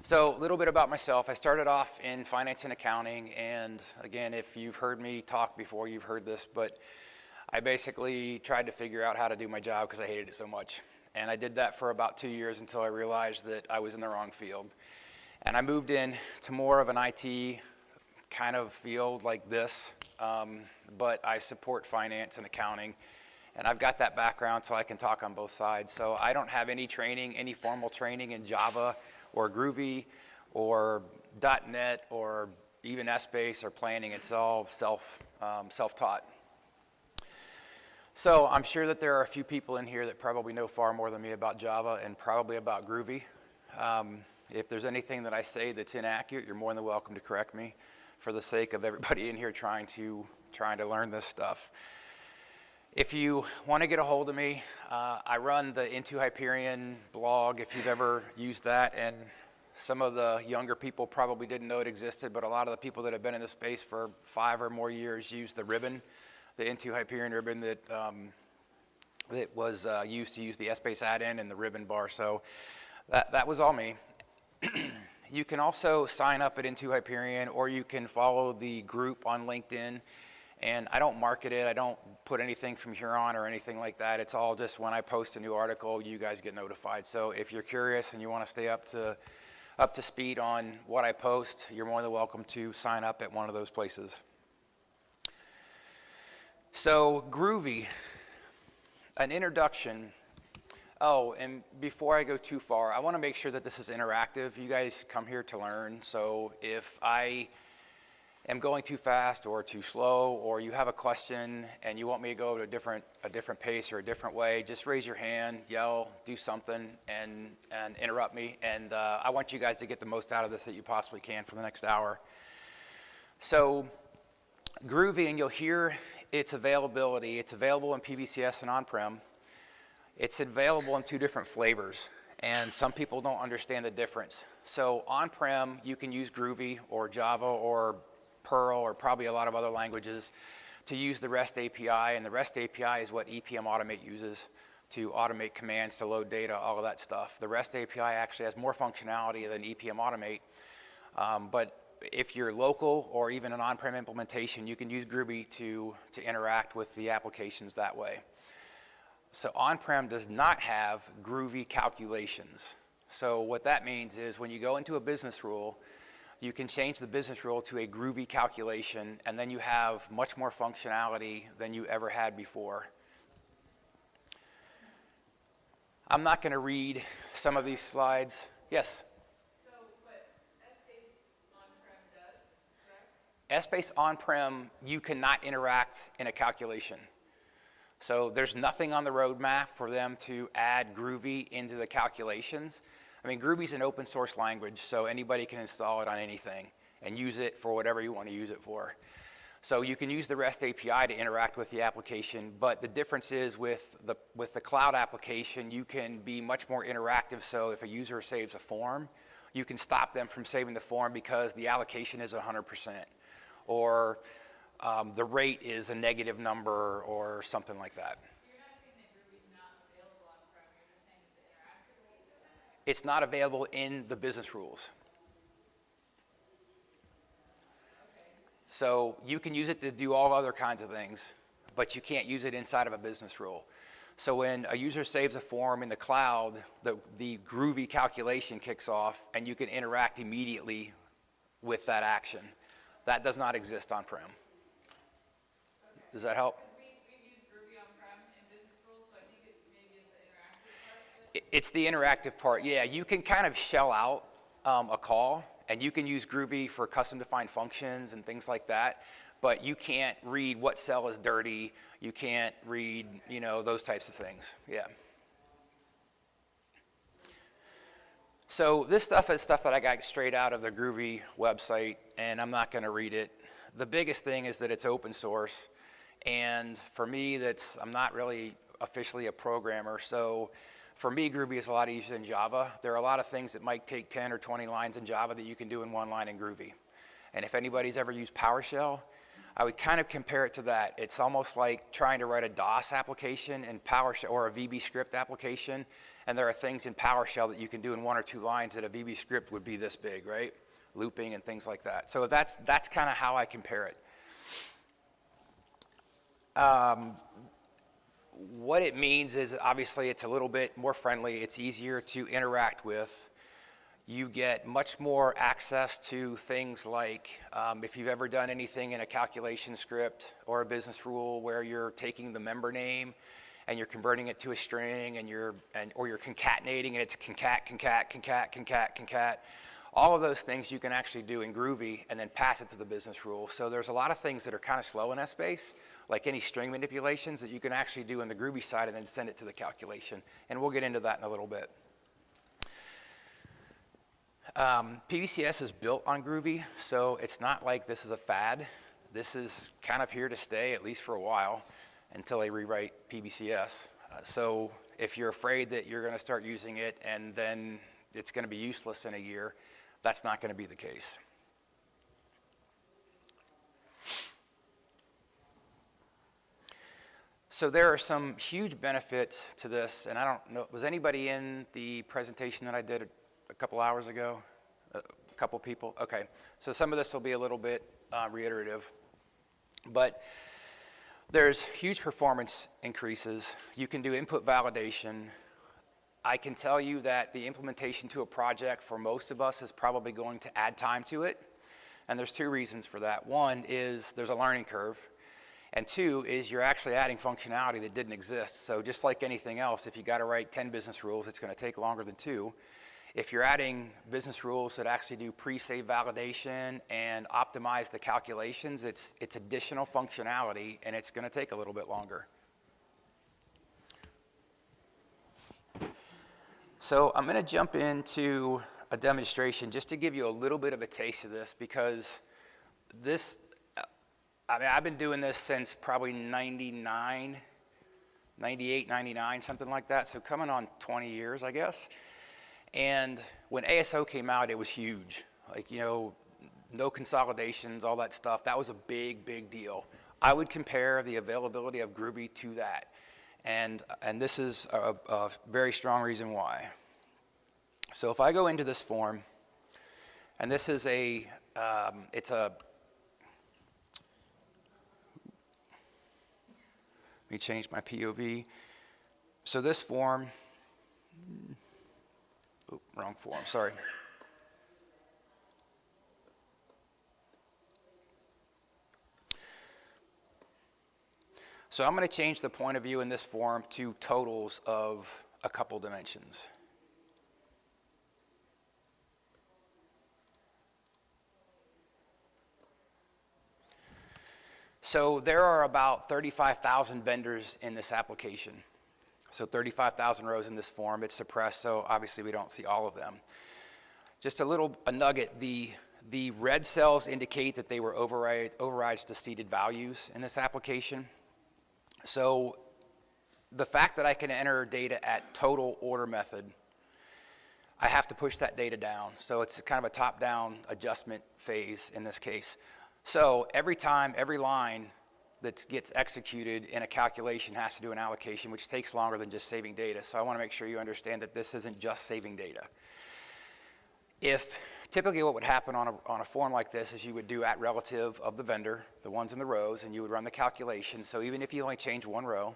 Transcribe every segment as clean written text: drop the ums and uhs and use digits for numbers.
So a little bit about myself. I started off in finance and accounting, and again, if you've heard me talk before, you've heard this, but I basically tried to figure out how to do my job because I hated it so much. And I did that for about 2 years until I realized that I was in the wrong field. And I moved in to more of an IT kind of field like this, but I support finance and accounting. And I've got that background so I can talk on both sides. So I don't have any training, any formal training in Java or Groovy or .NET or even ESSBASE or planning. It's all self-taught. So I'm sure that there are a few people in here that probably know far more than me about Java and probably about Groovy. If there's anything that I say that's inaccurate, you're more than welcome to correct me for the sake of everybody in here trying to learn this stuff. If you want to get a hold of me, I run the Into Hyperion blog, if you've ever used that, and some of the younger people probably didn't know it existed, but a lot of the people that have been in the space for 5 or more years use the ribbon, the Into Hyperion ribbon that was used to use the ESSBASE add-in and the ribbon bar, so that was all me. You can also sign up at Into Hyperion, or you can follow the group on LinkedIn. And I don't market it, I don't put anything from here on or anything like that. It's all just when I post a new article, you guys get notified. So if you're curious and you want to stay up to speed on what I post, you're more than welcome to sign up at one of those places. So Groovy, an introduction. Oh, and before I go too far, I want to make sure that this is interactive. You guys come here to learn, so if I am going too fast or too slow, or you have a question and you want me to go at a different pace or a different way, just raise your hand, yell, do something, and interrupt me. And I want you guys to get the most out of this that you possibly can for the next hour. So Groovy, and you'll hear its availability. It's available in PBCS and on-prem. It's available in 2 different flavors, and some people don't understand the difference. So on-prem, you can use Groovy or Java or Perl or probably a lot of other languages to use the REST API, and the REST API is what EPM Automate uses to automate commands, to load data, all of that stuff. The REST API actually has more functionality than EPM Automate, but if you're local or even an on-prem implementation, you can use Groovy to interact with the applications that way. So on-prem does not have Groovy Calculations. So what that means is when you go into a business rule, you can change the business rule to a Groovy calculation, and then you have much more functionality than you ever had before. I'm not going to read some of these slides. Yes? So what ESSBASE on-prem does, correct? ESSBASE on-prem, you cannot interact in a calculation. So there's nothing on the roadmap for them to add Groovy into the calculations. I mean, Groovy's an open source language, so anybody can install it on anything and use it for whatever you want to use it for. So you can use the REST API to interact with the application, but the difference is with the cloud application, you can be much more interactive. So if a user saves a form, you can stop them from saving the form because the allocation is 100%, or the rate is a negative number, or something like that. It's not available in the business rules. So you can use it to do all other kinds of things, but you can't use it inside of a business rule. So when a user saves a form in the cloud, the Groovy calculation kicks off, and you can interact immediately with that action. That does not exist on-prem. Does that help? It's the interactive part. Yeah, you can kind of shell out a call, and you can use Groovy for custom-defined functions and things like that, but you can't read what cell is dirty. You can't read, those types of things. Yeah. So this stuff is stuff that I got straight out of the Groovy website, and I'm not going to read it. The biggest thing is that it's open source, and for me, I'm not really officially a programmer, so for me, Groovy is a lot easier than Java. There are a lot of things that might take 10 or 20 lines in Java that you can do in 1 line in Groovy. And if anybody's ever used PowerShell, I would kind of compare it to that. It's almost like trying to write a DOS application in PowerShell or a VB script application, and there are things in PowerShell that you can do in 1 or 2 lines that a VB script would be this big, right? Looping and things like that. So that's kind of how I compare it. What it means is obviously it's a little bit more friendly. It's easier to interact with. You get much more access to things like if you've ever done anything in a calculation script or a business rule where you're taking the member name and you're converting it to a string or you're concatenating and it's concat. All of those things you can actually do in Groovy and then pass it to the business rule. So there's a lot of things that are kind of slow in ESSBASE, like any string manipulations that you can actually do in the Groovy side and then send it to the calculation. And we'll get into that in a little bit. PBCS is built on Groovy, so it's not like this is a fad. This is kind of here to stay, at least for a while, until they rewrite PBCS. So if you're afraid that you're going to start using it and then it's going to be useless in a year, that's not going to be the case. So there are some huge benefits to this, and I don't know, was anybody in the presentation that I did a couple hours ago? A couple people? Okay. So some of this will be a little bit reiterative, but there's huge performance increases. You can do input validation. I can tell you that the implementation to a project for most of us is probably going to add time to it, and there's 2 reasons for that. One is there's a learning curve, and 2 is you're actually adding functionality that didn't exist. So just like anything else, if you got to write 10 business rules, it's going to take longer than 2. If you're adding business rules that actually do pre-save validation and optimize the calculations, it's additional functionality, and it's going to take a little bit longer. So I'm going to jump into a demonstration just to give you a little bit of a taste of this, because this, I mean, I've been doing this since probably 98, 99, something like that. So coming on 20 years, I guess. And when ASO came out, it was huge. Like, you know, no consolidations, all that stuff. That was a big, big deal. I would compare the availability of Groovy to that. And this is a very strong reason why. So if I go into this form, and this is let me change my POV. So this form, wrong form, sorry. So I'm going to change the point of view in this form to totals of a couple dimensions. So there are about 35,000 vendors in this application. So 35,000 rows in this form. It's suppressed, so obviously we don't see all of them. Just a nugget. The red cells indicate that they were overrides to seeded values in this application. So the fact that I can enter data at total order method, I have to push that data down. So it's kind of a top-down adjustment phase in this case. So every time, every line that gets executed in a calculation has to do an allocation, which takes longer than just saving data. So I want to make sure you understand that this isn't just saving data. Typically what would happen on a form like this is you would do at relative of the vendor, the ones in the rows, and you would run the calculation. So even if you only change one row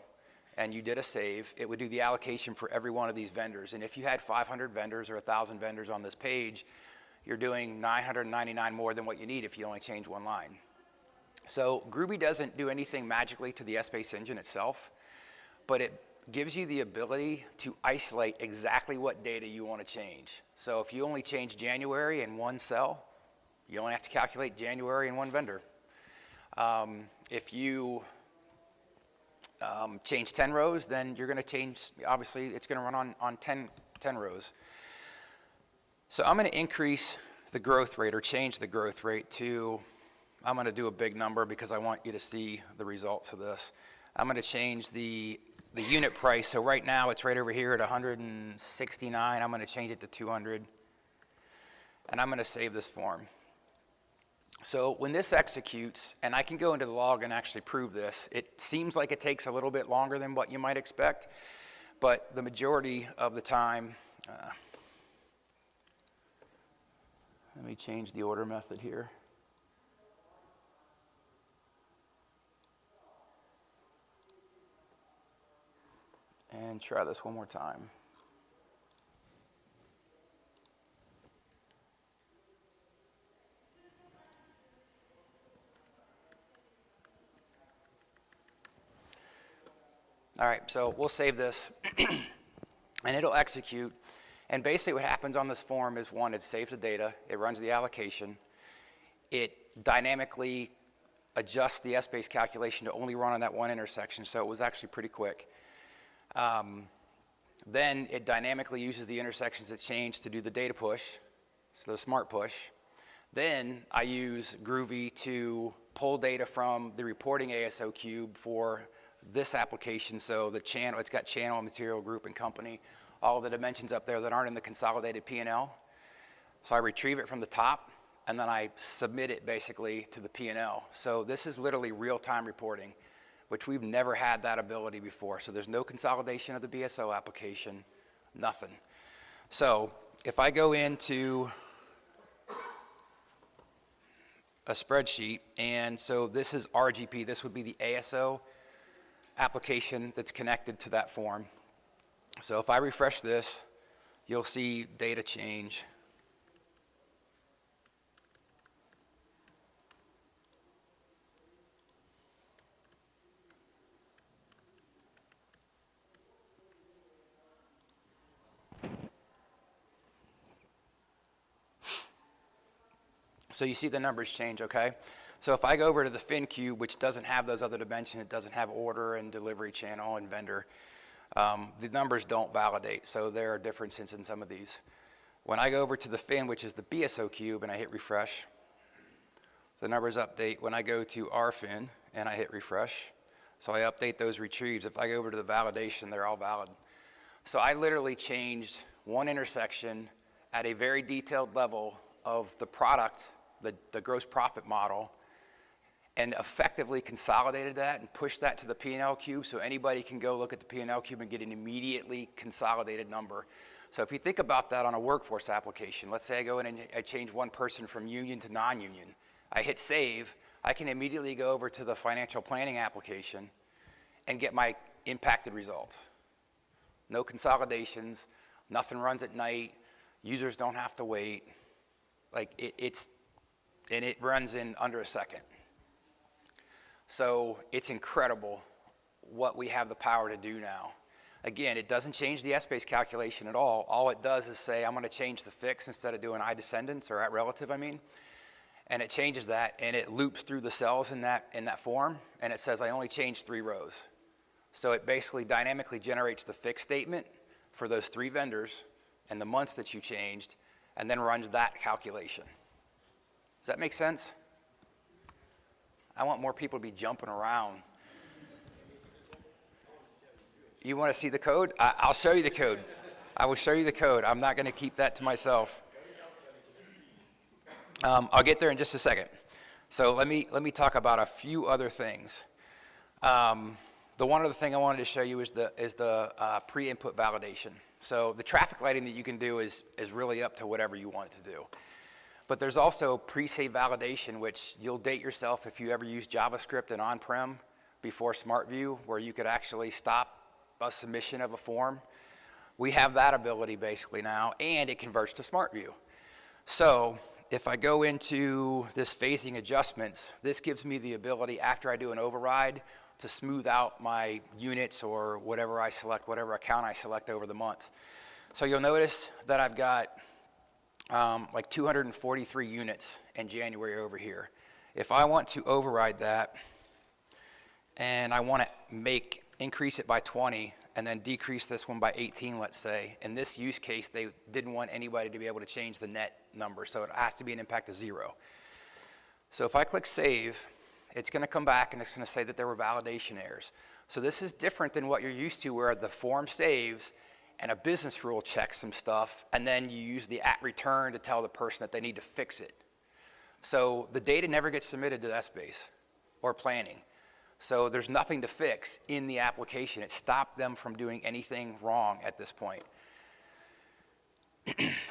and you did a save, it would do the allocation for every one of these vendors. And if you had 500 vendors or 1,000 vendors on this page, you're doing 999 more than what you need if you only change one line. So Groovy doesn't do anything magically to the ESSBASE engine itself, but it gives you the ability to isolate exactly what data you want to change. So if you only change January in one cell, you only have to calculate January in one vendor. If you change 10 rows, then you're going to change, obviously it's going to run on 10 rows. So I'm going to increase the growth rate or change the growth rate to, I'm going to do a big number because I want you to see the results of this. I'm going to change the unit price. So right now it's right over here at 169. I'm going to change it to 200. And I'm going to save this form. So when this executes, and I can go into the log and actually prove this, it seems like it takes a little bit longer than what you might expect, but the majority of the time, let me change the order method here. And try this one more time. All right, so we'll save this, and it'll execute. And basically what happens on this form is, one, it saves the data, it runs the allocation, it dynamically adjusts the ESSBASE calculation to only run on that one intersection, so it was actually pretty quick. Then it dynamically uses the intersections that change to do the data push, so the smart push. Then I use Groovy to pull data from the reporting ASO cube for this application, so the channel, it's got channel, material, group, and company, all the dimensions up there that aren't in the consolidated P&L. So I retrieve it from the top, and then I submit it basically to the P&L. So this is literally real-time reporting, which we've never had that ability before. So there's no consolidation of the BSO application, nothing. So if I go into a spreadsheet, and so this is RGP, this would be the ASO application that's connected to that form. So if I refresh this, you'll see data change. So you see the numbers change, okay? So if I go over to the fin cube, which doesn't have those other dimensions, it doesn't have order and delivery channel and vendor, the numbers don't validate, so there are differences in some of these. When I go over to the fin, which is the BSO cube, and I hit refresh, the numbers update. When I go to RFin and I hit refresh, so I update those retrieves. If I go over to the validation, they're all valid. So I literally changed one intersection at a very detailed level of the product, the gross profit model, and effectively consolidated that and pushed that to the P&L cube, so anybody can go look at the P&L cube and get an immediately consolidated number. So if you think about that on a workforce application, let's say I go in and I change one person from union to non-union. I hit save, I can immediately go over to the financial planning application and get my impacted results. No consolidations, nothing runs at night, users don't have to wait. Like and it runs in under a second. So it's incredible what we have the power to do now. Again, it doesn't change the ESSBASE calculation at all. All it does is say, I'm going to change the fix instead of doing I descendants, or at relative, I mean. And it changes that, and it loops through the cells in that form, and it says I only changed 3 rows. So it basically dynamically generates the fix statement for those 3 vendors and the months that you changed, and then runs that calculation. Does that make sense? I want more people to be jumping around. You want to see the code? I'll show you the code. I will show you the code. I'm not going to keep that to myself. I'll get there in just a second. So let me talk about a few other things. The one other thing I wanted to show you is the pre-input validation. So the traffic lighting that you can do is really up to whatever you want it to do. But there's also pre-save validation, which you'll date yourself if you ever use JavaScript and on-prem before SmartView, where you could actually stop a submission of a form. We have that ability basically now, and it converts to SmartView. So if I go into this phasing adjustments, this gives me the ability, after I do an override, to smooth out my units or whatever I select, whatever account I select over the months. So you'll notice that I've got like 243 units in January over here. If I want to override that and I want to increase it by 20 and then decrease this one by 18, let's say, in this use case, they didn't want anybody to be able to change the net number, so it has to be an impact of 0. So if I click save, it's going to come back and it's going to say that there were validation errors. So this is different than what you're used to, where the form saves and a business rule checks some stuff, and then you use the @return to tell the person that they need to fix it. So the data never gets submitted to ESSBASE or planning. So there's nothing to fix in the application. It stopped them from doing anything wrong at this point.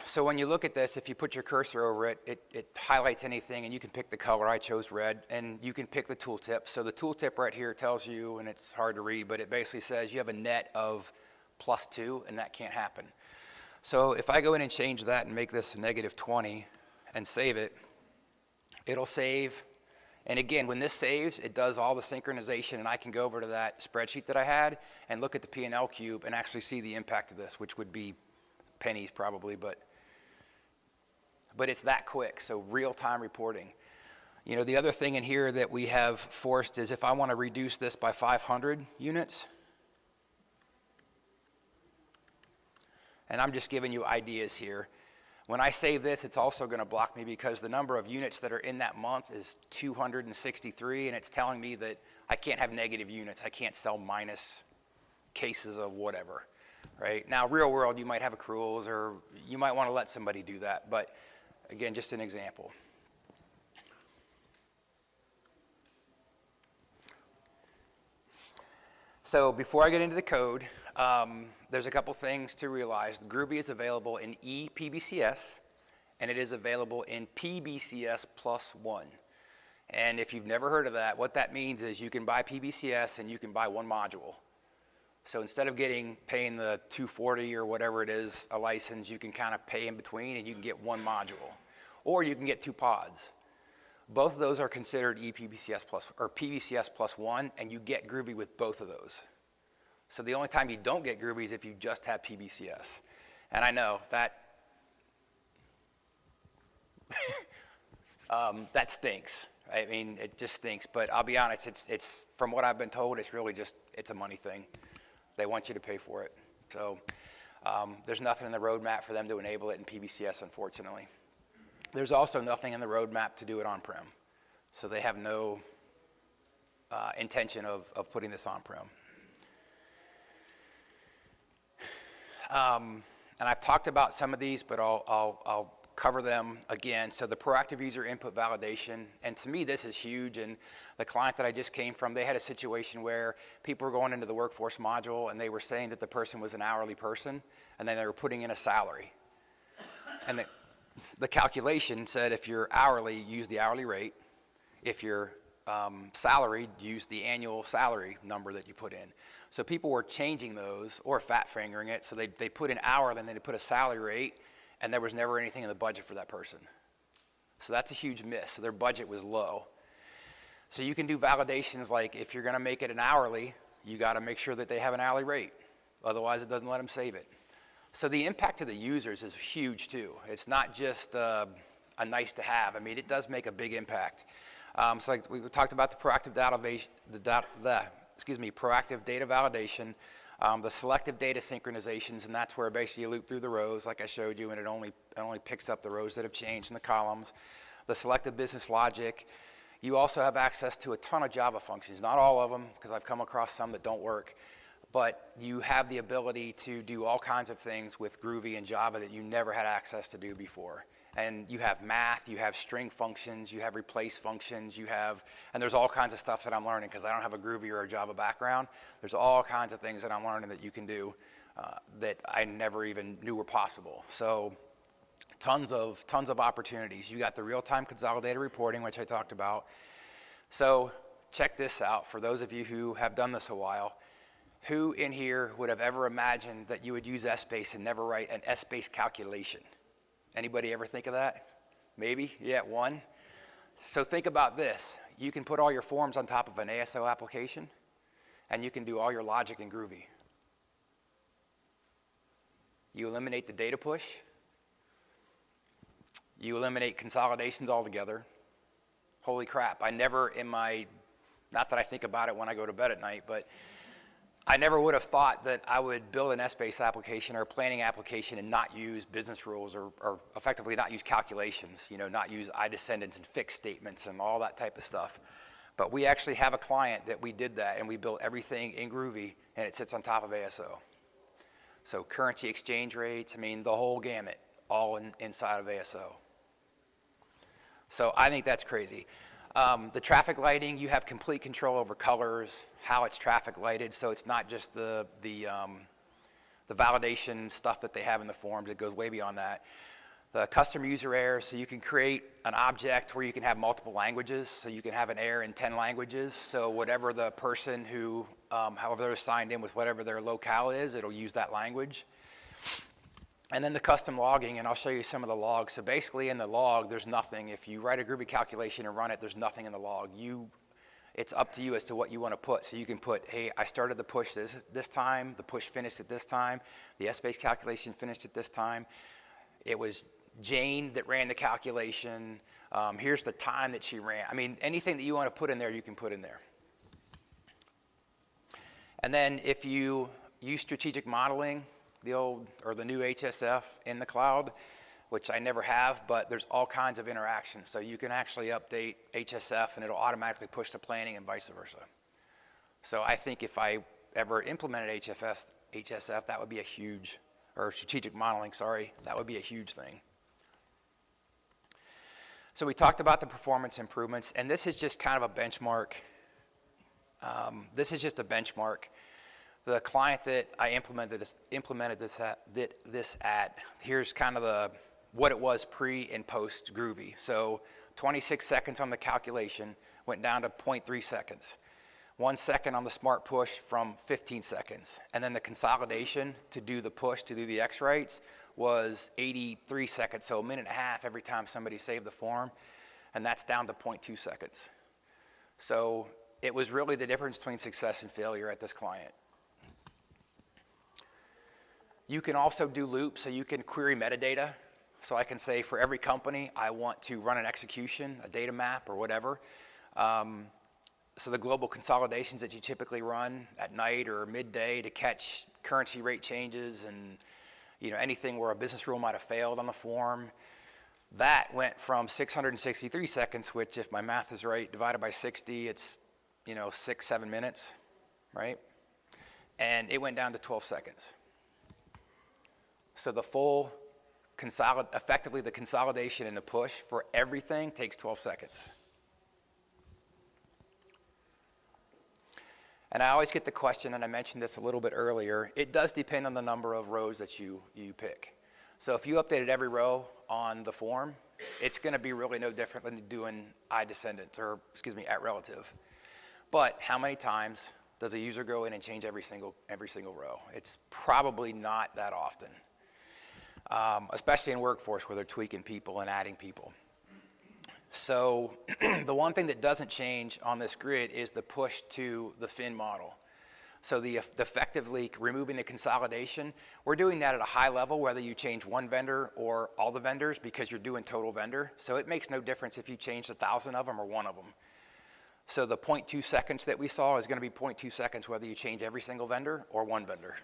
So when you look at this, if you put your cursor over it, it highlights anything, and you can pick the color. I chose red, and you can pick the tooltip. So the tooltip right here tells you, and it's hard to read, but it basically says you have a net of +2, and that can't happen. So if I go in and change that and make this a -20 and save it, it'll save. And again, when this saves, it does all the synchronization, and I can go over to that spreadsheet that I had and look at the P&L cube and actually see the impact of this, which would be pennies probably, but it's that quick. So real-time reporting. You know, the other thing in here that we have forced is if I want to reduce this by 500 units, and I'm just giving you ideas here. When I save this, it's also going to block me because the number of units that are in that month is 263, and it's telling me that I can't have negative units. I can't sell minus cases of whatever, right? Now, real world, you might have accruals, or you might want to let somebody do that, but again, just an example. So before I get into the code, there's a couple things to realize. Groovy is available in ePBCS, and it is available in PBCS +1. And if you've never heard of that, what that means is you can buy PBCS and you can buy one module. So instead of paying the $240 or whatever it is a license, you can kind of pay in between and you can get one module. Or you can get 2 pods. Both of those are considered ePBCS or PBCS +1, and you get Groovy with both of those. So the only time you don't get Groovy is if you just have PBCS. And I know that that stinks. I mean, it just stinks. But I'll be honest, it's from what I've been told, it's really just, it's a money thing. They want you to pay for it. So there's nothing in the roadmap for them to enable it in PBCS, unfortunately. There's also nothing in the roadmap to do it on-prem. So they have no intention of putting this on-prem. And I've talked about some of these, but I'll cover them again. So the proactive user input validation, and to me this is huge, and the client that I just came from, they had a situation where people were going into the workforce module and they were saying that the person was an hourly person, and then they were putting in a salary. And the calculation said if you're hourly, use the hourly rate. If you're salaried, use the annual salary number that you put in. So people were changing those or fat fingering it. So they put an hour, then they put a salary rate, and there was never anything in the budget for that person. So that's a huge miss. So their budget was low. So you can do validations like if you're going to make it an hourly, you got to make sure that they have an hourly rate. Otherwise, it doesn't let them save it. So the impact to the users is huge too. It's not just a nice to have. I mean, it does make a big impact. So like we talked about the proactive proactive data validation, the selective data synchronizations, and that's where basically you loop through the rows like I showed you, and it only picks up the rows that have changed in the columns. The selective business logic. You also have access to a ton of Java functions, not all of them, because I've come across some that don't work. But you have the ability to do all kinds of things with Groovy and Java that you never had access to do before. And you have math, you have string functions, you have replace functions, and there's all kinds of stuff that I'm learning because I don't have a Groovy or a Java background. There's all kinds of things that I'm learning that you can do that I never even knew were possible. So tons of opportunities. You got the real-time consolidated reporting, which I talked about. So check this out for those of you who have done this a while. Who in here would have ever imagined that you would use ESSBASE and never write an ESSBASE calculation? Anybody ever think of that? Maybe? Yeah, one. So think about this. You can put all your forms on top of an ASO application, and you can do all your logic in Groovy. You eliminate the data push. You eliminate consolidations altogether. Holy crap. I never not that I think about it when I go to bed at night, but I never would have thought that I would build an ESSBASE application or a planning application and not use business rules or effectively not use calculations, not use I-descendants and fixed statements and all that type of stuff. But we actually have a client that we did that, and we built everything in Groovy, and it sits on top of ASO. So currency exchange rates, the whole gamut, all inside of ASO. So I think that's crazy. The traffic lighting, you have complete control over colors, how it's traffic lighted, so it's not just the validation stuff that they have in the forms. It goes way beyond that. The custom user error, so you can create an object where you can have multiple languages, so you can have an error in 10 languages, so whatever the person who, however they're signed in with whatever their locale is, it'll use that language. And then the custom logging, and I'll show you some of the logs. So basically in the log, there's nothing. If you write a Groovy calculation and run it, there's nothing in the log. It's up to you as to what you want to put. So you can put, hey, I started the push this time, the push finished at this time, the ESSBASE calculation finished at this time. It was Jane that ran the calculation. Here's the time that she ran. I mean, anything that you want to put in there, you can put in there. And then if you use strategic modeling, the old or the new HSF in the cloud, which I never have, but there's all kinds of interactions. So you can actually update HSF and it'll automatically push to planning and vice versa. So I think if I ever implemented HSF, that would be a huge, or strategic modeling, sorry, that would be a huge thing. So we talked about the performance improvements, and this is just kind of a benchmark. This is just a benchmark. The client that I implemented this at, here's kind of what it was pre and post Groovy. So 26 seconds on the calculation went down to 0.3 seconds. 1 second on the smart push from 15 seconds. And then the consolidation to do the push, to do the X writes, was 83 seconds, so a minute and a half every time somebody saved the form, and that's down to 0.2 seconds. So it was really the difference between success and failure at this client. You can also do loops, so you can query metadata. So I can say for every company, I want to run an execution, a data map, or whatever. So the global consolidations that you typically run at night or midday to catch currency rate changes and anything where a business rule might have failed on the form, that went from 663 seconds, which if my math is right, divided by 60, it's 6-7 minutes, right? And it went down to 12 seconds. So the full effectively the consolidation and the push for everything takes 12 seconds. And I always get the question, and I mentioned this a little bit earlier, it does depend on the number of rows that you pick. So if you updated every row on the form, it's going to be really no different than doing at relative. But how many times does a user go in and change every single row? It's probably not that often, especially in workforce where they're tweaking people and adding people. So the one thing that doesn't change on this grid is the push to the fin model. So the effectively removing the consolidation, we're doing that at a high level, whether you change one vendor or all the vendors, because you're doing total vendor. So it makes no difference if you change 1,000 of them or one of them. So the 0.2 seconds that we saw is going to be 0.2 seconds whether you change every single vendor or one vendor.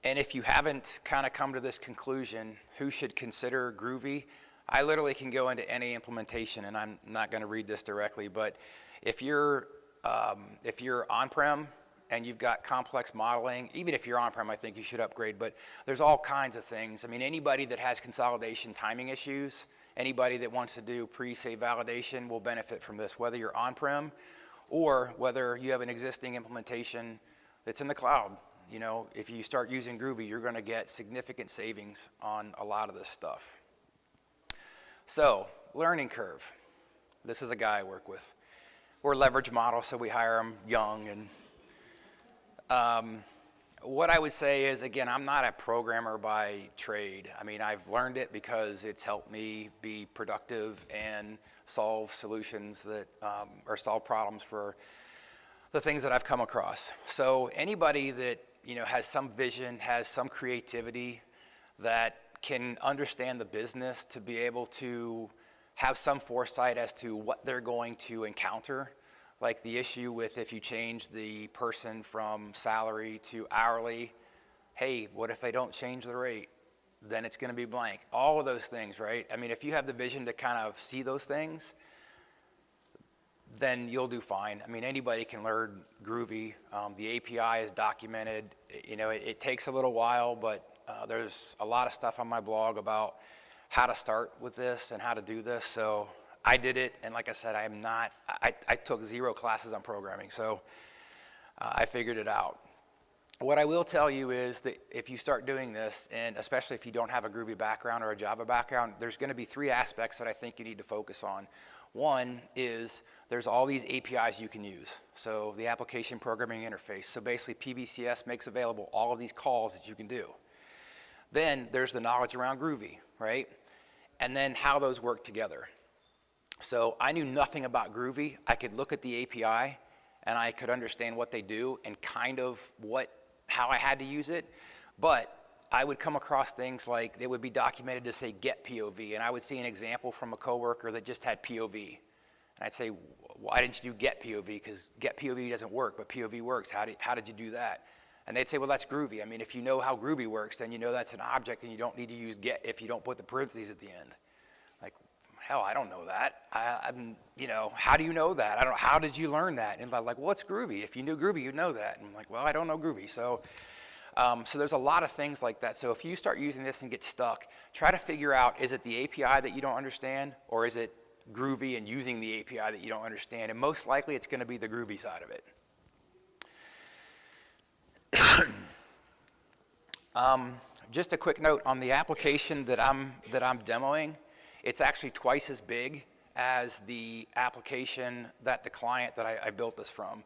And if you haven't kind of come to this conclusion, who should consider Groovy? I literally can go into any implementation, and I'm not going to read this directly, but if you're on-prem and you've got complex modeling, even if you're on-prem, I think you should upgrade, but there's all kinds of things. I mean, anybody that has consolidation timing issues, anybody that wants to do pre-save validation will benefit from this, whether you're on-prem or whether you have an existing implementation that's in the cloud. If you start using Groovy, you're going to get significant savings on a lot of this stuff. So, learning curve. This is a guy I work with. We're a leverage model, so we hire them young. And what I would say is, again, I'm not a programmer by trade. I mean, I've learned it because it's helped me be productive and solve solutions that, or solve problems for the things that I've come across. So anybody that has some vision, has some creativity, that can understand the business to be able to have some foresight as to what they're going to encounter, like the issue with if you change the person from salary to hourly, hey, what if they don't change the rate? Then it's going to be blank. All of those things, right? I mean, if you have the vision to kind of see those things, then you'll do fine. I mean, anybody can learn Groovy. The API is documented. It takes a little while, but There's a lot of stuff on my blog about how to start with this and how to do this. So I did it, and like I said, I took 0 classes on programming, so I figured it out. What I will tell you is that if you start doing this, and especially if you don't have a Groovy background or a Java background, there's going to be 3 aspects that I think you need to focus on. One is there's all these APIs you can use. So the application programming interface. So basically PBCS makes available all of these calls that you can do. Then there's the knowledge around Groovy, right? And then how those work together. So I knew nothing about Groovy. I could look at the API and I could understand what they do and kind of how I had to use it, but I would come across things like they would be documented to say get POV, and I would see an example from a coworker that just had POV. And I'd say, why didn't you do get POV? Because get POV doesn't work, but POV works. How did you do that? And they'd say, well, that's Groovy. I mean, if you know how Groovy works, then you know that's an object and you don't need to use get if you don't put the parentheses at the end. Like, hell, I don't know that. How do you know that? I don't know. How did you learn that? And I'm like, well, it's Groovy. If you knew Groovy, you'd know that. And I'm like, well, I don't know Groovy. So there's a lot of things like that. So if you start using this and get stuck, try to figure out, is it the API that you don't understand, or is it Groovy and using the API that you don't understand? And most likely, it's going to be the Groovy side of it. Just a quick note on the application that I'm demoing. It's actually twice as big as the application that the client that I built this from.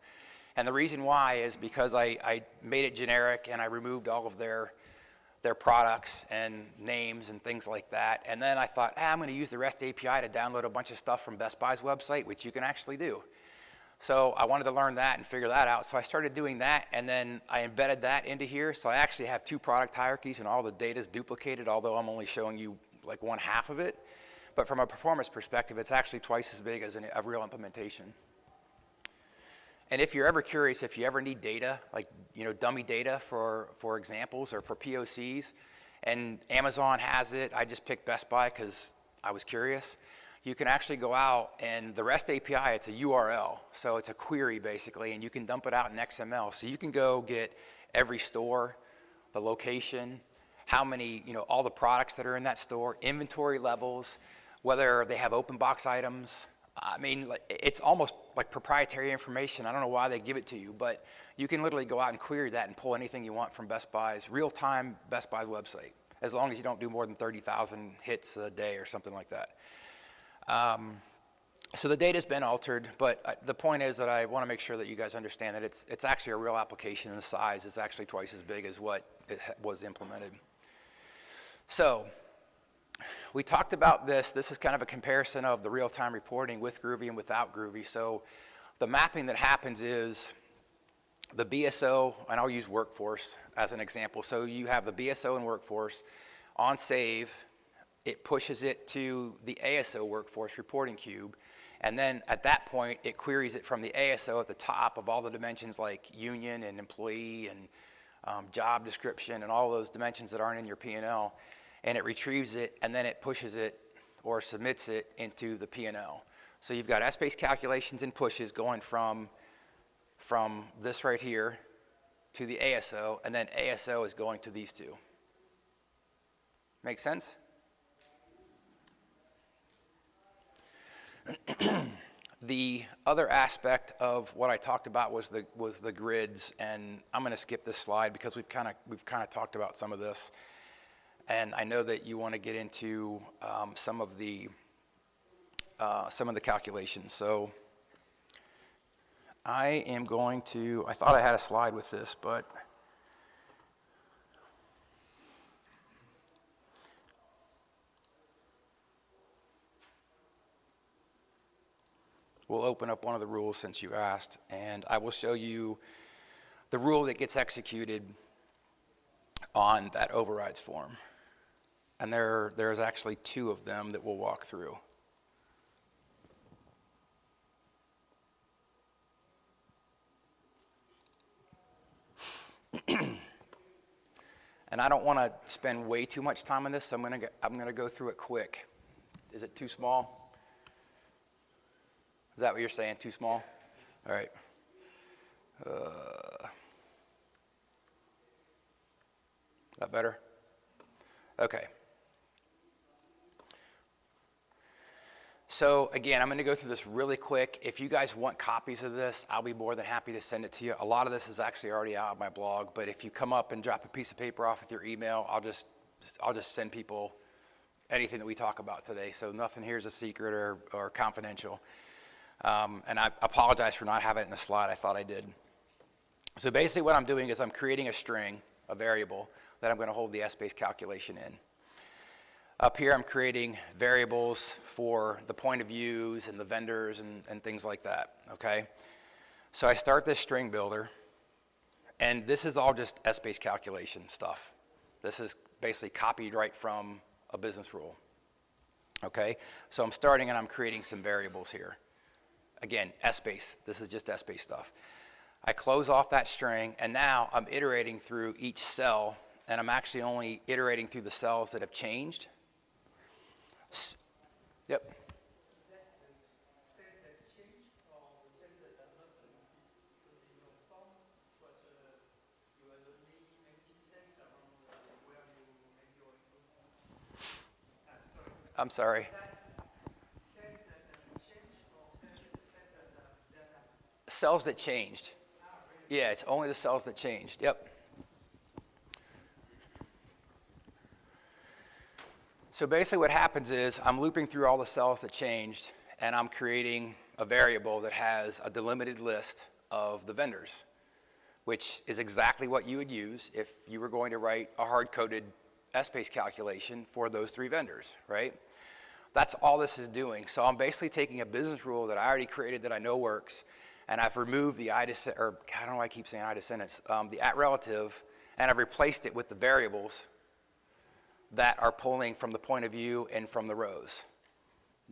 And the reason why is because I made it generic and I removed all of their products and names and things like that. And then I thought, I'm going to use the REST API to download a bunch of stuff from Best Buy's website, which you can actually do. So I wanted to learn that and figure that out. So I started doing that, and then I embedded that into here. So I actually have 2 product hierarchies, and all the data is duplicated, although I'm only showing you like 1/2 of it. But from a performance perspective, it's actually twice as big as a real implementation. And if you're ever curious, if you ever need data, like dummy data for examples or for POCs, and Amazon has it, I just picked Best Buy because I was curious. You can actually go out, and the REST API, it's a URL, so it's a query basically, and you can dump it out in XML. So you can go get every store, the location, how many, all the products that are in that store, inventory levels, whether they have open box items. I mean, it's almost like proprietary information. I don't know why they give it to you, but you can literally go out and query that and pull anything you want from Best Buy's, real-time Best Buy's website, as long as you don't do more than 30,000 hits a day or something like that. So the data's been altered, but the point is that I want to make sure that you guys understand that it's actually a real application, and the size is actually twice as big as what it was implemented. So we talked about this. This is kind of a comparison of the real-time reporting with Groovy and without Groovy. So the mapping that happens is the BSO, and I'll use Workforce as an example. So you have the BSO in Workforce on save. It pushes it to the ASO Workforce reporting cube, and then at that point it queries it from the ASO at the top of all the dimensions like union and employee and job description and all those dimensions that aren't in your P&L, and it retrieves it, and then it pushes it or submits it into the P&L. So you've got ESSBASE calculations and pushes going from this right here to the ASO, and then ASO is going to these 2. Make sense? The other aspect of what I talked about was the grids, and I'm going to skip this slide because we've kind of talked about some of this, and I know that you want to get into some of the calculations. So I am going to. I thought I had a slide with this, but we'll open up one of the rules since you asked, and I will show you the rule that gets executed on that overrides form. And there's actually 2 of them that we'll walk through. And I don't want to spend way too much time on this, so I'm gonna go through it quick. Is it too small? Is that what you're saying, too small? All right. Is that better? Okay. So again, I'm going to go through this really quick. If you guys want copies of this, I'll be more than happy to send it to you. A lot of this is actually already out on my blog, but if you come up and drop a piece of paper off with your email, I'll just send people anything that we talk about today. So nothing here is a secret or confidential. And I apologize for not having it in the slide. I thought I did. So basically what I'm doing is I'm creating a string, a variable, that I'm going to hold the ESSBASE calculation in. Up here, I'm creating variables for the point of views and the vendors and things like that, okay? So I start this string builder, and this is all just ESSBASE calculation stuff. This is basically copied right from a business rule, okay? So I'm starting and I'm creating some variables here. Again, ESSBASE, this is just ESSBASE stuff. I close off that string, and now I'm iterating through each cell, and I'm actually only iterating through the cells that have changed. Yep. I'm sorry. Cells that changed. Yeah, it's only the cells that changed. Yep. So basically what happens is I'm looping through all the cells that changed, and I'm creating a variable that has a delimited list of the vendors, which is exactly what you would use if you were going to write a hard-coded ESSBASE calculation for those 3 vendors, right? That's all this is doing. So I'm basically taking a business rule that I already created that I know works, and I've removed the I don't know why I keep saying I descendants, the at relative, and I've replaced it with the variables that are pulling from the point of view and from the rows.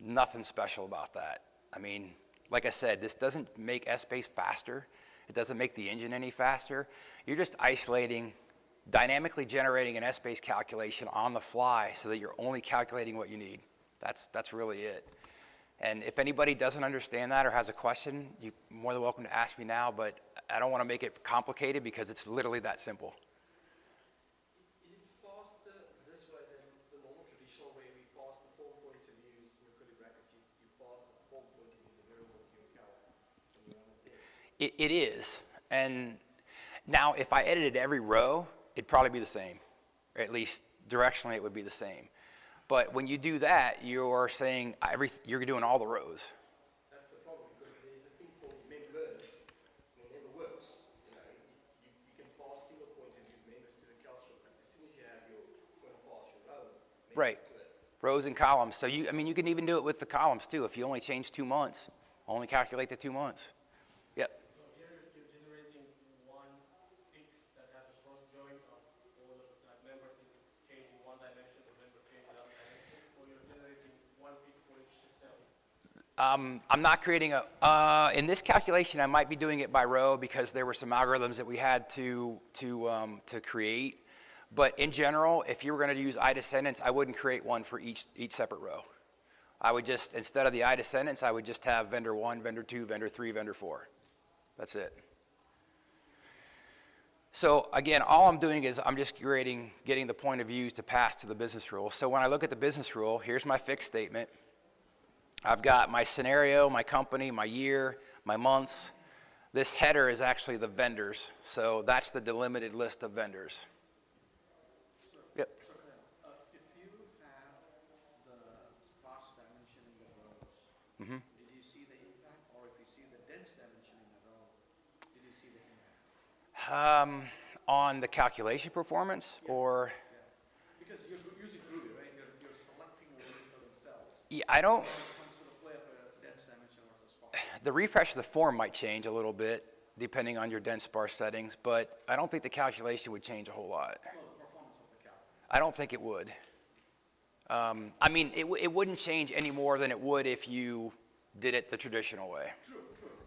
Nothing special about that. I mean, like I said, this doesn't make ESSBASE faster. It doesn't make the engine any faster. You're just isolating, dynamically generating an ESSBASE calculation on the fly so that you're only calculating what you need. That's really it. And if anybody doesn't understand that or has a question, you're more than welcome to ask me now, but I don't want to make it complicated because it's literally that simple. It is, and now if I edited every row, it'd probably be the same, or at least directionally it would be the same. But when you do that, you're saying you're doing all the rows. That's the problem, because there's a thing called members, and it never works. You can pass single point of view members to the calculation, but as soon as you have your point of pass your row, right, to it. Rows and columns. So you can even do it with the columns too. If you only change 2 months, only calculate the 2 months. Yep. I'm not creating in this calculation, I might be doing it by row because there were some algorithms that we had to create. But in general, if you were going to use I descendants, I wouldn't create one for each separate row. I would just, instead of the I descendants, I would just have vendor 1, vendor 2, vendor 3, vendor 4. That's it. So again, all I'm doing is I'm just getting the point of views to pass to the business rule. So when I look at the business rule, here's my fixed statement. I've got my scenario, my company, my year, my months. This header is actually the vendors. So that's the delimited list of vendors. Yep. If you have the sparse dimension in the rows, did you see the impact? Or if you see the dense dimension in the row, did you see the impact? On the calculation performance, or? Yeah. Because you're using Groovy, right? You're selecting within certain cells. Yeah, I don't. The refresh of the form might change a little bit depending on your dense sparse settings, but I don't think the calculation would change a whole lot. Well, the performance of the calculation. I don't think it would. I mean, it wouldn't change any more than it would if you did it the traditional way. True.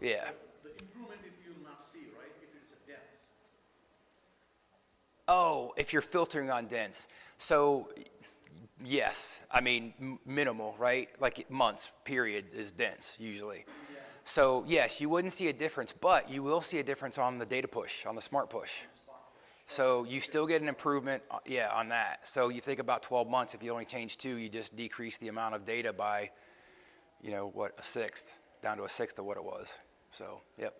Yeah. The improvement you'll not see, right, if it's a dense. Oh, if you're filtering on dense. So, yes, I mean, minimal, right? Like months, period, is dense usually. Yeah. So, yes, you wouldn't see a difference, but you will see a difference on the data push, on the smart push. So you still get an improvement, yeah, on that. So you think about 12 months, if you only change 2, you just decrease the amount of data by, you know, what, a sixth, down to a sixth of what it was. So, yep.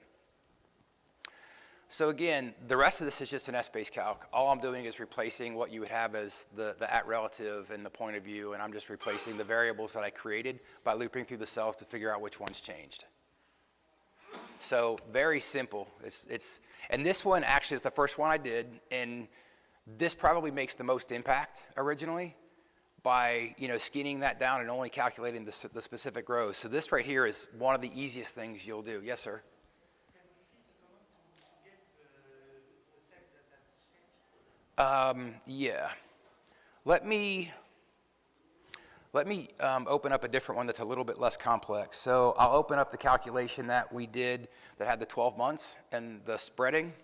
So again, the rest of this is just an ESSBASE calc. All I'm doing is replacing what you would have as the at relative and the point of view, and I'm just replacing the variables that I created by looping through the cells to figure out which one's changed. So very simple. And this one actually is the first one I did, and this probably makes the most impact originally by, you know, skinning that down and only calculating the specific rows. So this right here is one of the easiest things you'll do. Yes, sir? Yeah. Let me open up a different one that's a little bit less complex. So I'll open up the calculation that we did that had the 12 months and the spreading.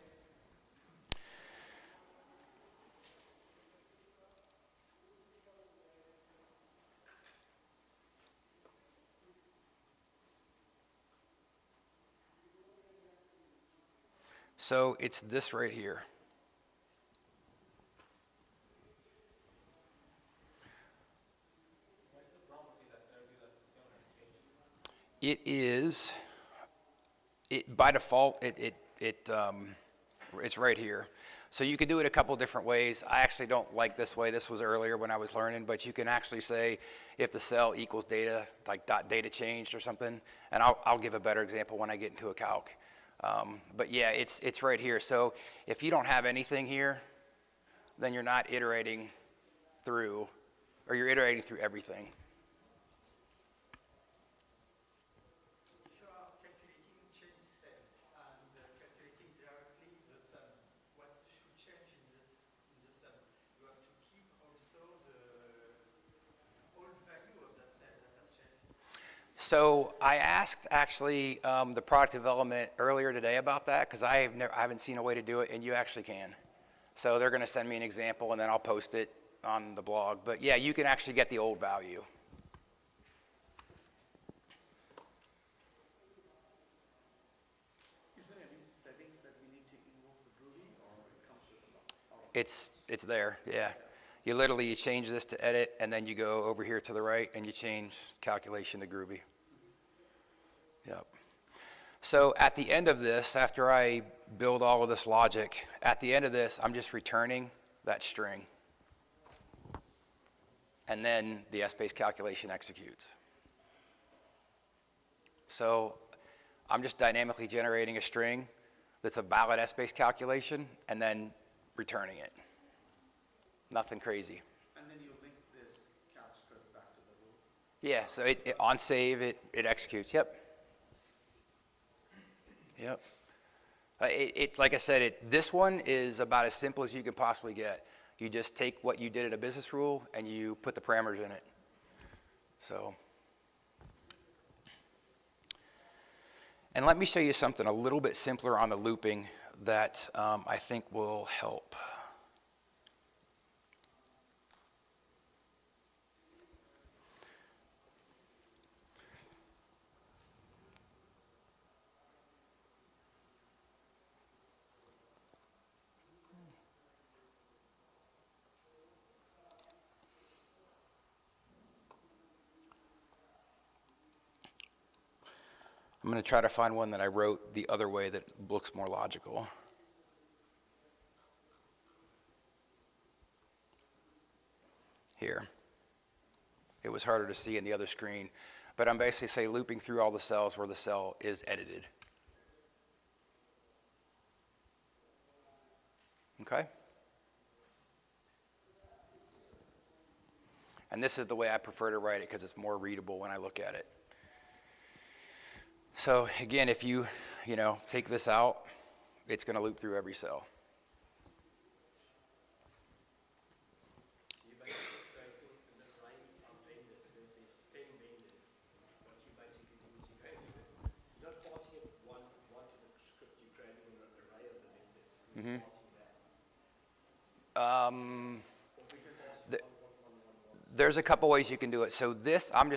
So it's this right here. It is, by default, it's right here. So you could do it a couple different ways. I actually don't like this way. This was earlier when I was learning, but you can actually say if the cell equals data, like dot data changed or something, and I'll give a better example when I get into a calc. But yeah, it's right here. So if you don't have anything here, then you're not iterating through, or you're iterating through everything. So I asked actually the product development earlier today about that because I haven't seen a way to do it, and you actually can. So they're going to send me an example, and then I'll post it on the blog. But yeah, you can actually get the old value. Is there any settings that we need to invoke the Groovy, or it comes with a lot? It's there, yeah. You literally change this to edit, and then you go over here to the right, and you change calculation to Groovy. Yep. So at the end of this, after I build all of this logic, at the end of this, I'm just returning that string. And then the ESSBASE calculation executes. So I'm just dynamically generating a string that's a valid ESSBASE calculation and then returning it. Nothing crazy. And then you link this calc script back to the root? Yeah, so on save, it executes. Yep. Yep. Like I said, this one is about as simple as you can possibly get. You just take what you did in a business rule and you put the parameters in it. So, and let me show you something a little bit simpler on the looping that I think will help. I'm going to try to find one that I wrote the other way that looks more logical. Here. It was harder to see in the other screen, but I'm basically saying looping through all the cells where the cell is edited. Okay? And this is the way I prefer to write it because it's more readable when I look at it. So again, if you take this out, it's going to loop through every cell. You basically try to write on vendors, so if there's 10 vendors, what you basically do is you're not passing it one to the script, you're creating an array of the vendors. You're passing that. There's a couple ways you can do it. So this, I'm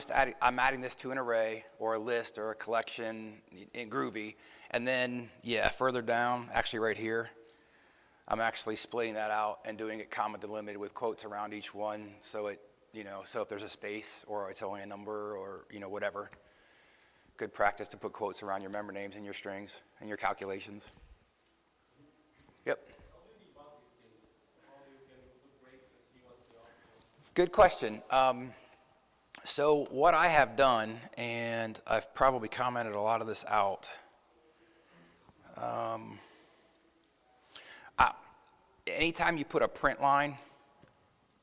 adding this to an array or a list or a collection in Groovy. And then, yeah, further down, actually right here, I'm actually splitting that out and doing it comma delimited with quotes around each one, so it, so if there's a space or it's only a number or, whatever. Good practice to put quotes around your member names and your strings and your calculations. Yep. Good question. So what I have done, and I've probably commented a lot of this out, anytime you put a print line,